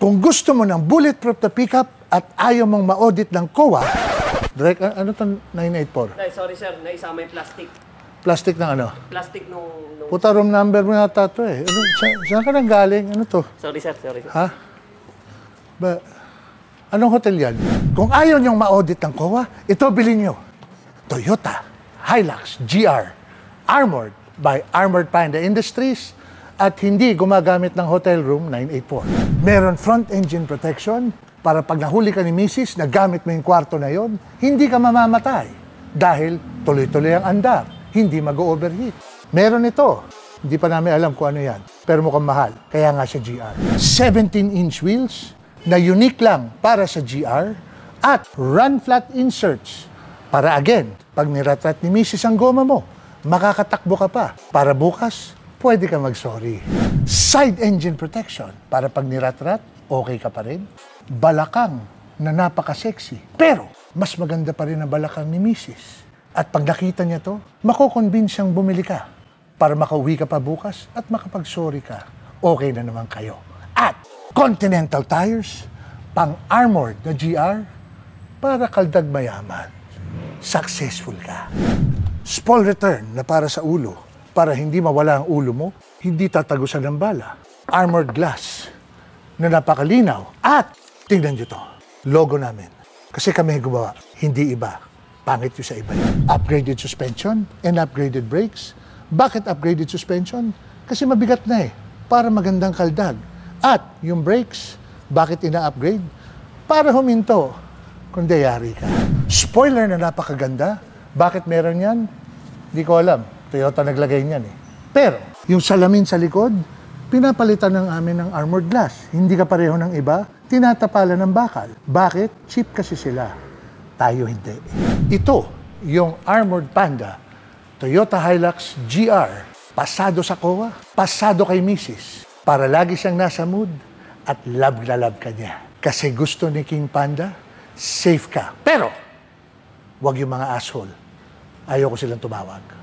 Kung gusto mo ng bulletproof na pickup at ayaw mong ma-audit ng COA, direct, ano itong 984? Ay, sorry sir, naisama yung plastic. Plastic ng ano? Plastic nung... Puta, room number mo yata ito eh. Ano, saan ka nang galing? Ano to? Sorry sir, sorry. Ha? Anong hotel yan? Kung ayaw niyong ma-audit ng COA, ito bilhin niyo. Toyota Hilux GR, armored by Armored Panda Industries at hindi gumagamit ng hotel room 984. Meron front engine protection para pag nahuli ka ni Mrs. na gamit mo yung kwarto na yon, hindi ka mamamatay dahil tuloy-tuloy ang andar, hindi mag-overheat. Meron ito, hindi pa namin alam kung ano yan, pero mukhang mahal, kaya nga siya GR. 17-inch wheels na unique lang para sa GR at run flat inserts para again, pag niratrat ni Mrs. ang goma mo, makakatakbo ka pa. Para bukas, pwede ka mag-sorry. Side engine protection para pag niratrat, okay ka pa rin. Balakang na napaka-sexy. Pero, mas maganda pa rin ang balakang ni Mrs. At pag nakita niya to, makoconvince siyang bumili ka para makauwi ka pa bukas at makapag-sorry ka. Okay na naman kayo. At Continental Tires, pang-armored na GR, para kaldag mayaman. Successful ka. Spoil return na para sa ulo, para hindi mawala ang ulo mo, hindi tatagusan ng bala. Armored glass na napakalinaw. At tingnan nyo to, logo namin. Kasi kami gumawa, hindi iba. Pangit yung sa iba. Upgraded suspension and upgraded brakes. Bakit upgraded suspension? Kasi mabigat na eh, para magandang kaldag. At yung brakes, bakit ina-upgrade? Para huminto kung dayari ka. Spoiler na napakaganda. Bakit meron yan? Hindi ko alam. Toyota naglagay niyan eh. Pero, yung salamin sa likod, pinapalitan ng amin ng armored glass. Hindi ka pareho ng iba, tinatapalan ng bakal. Bakit? Cheap kasi sila. Tayo hindi. Ito, yung Armored Panda, Toyota Hilux GR. Pasado sa COA, pasado kay Mrs. Para lagi siyang nasa mood at love na love ka niya. Kasi gusto ni King Panda, safe ka. Pero, wag yung mga asshole. Ayoko silang tumawag.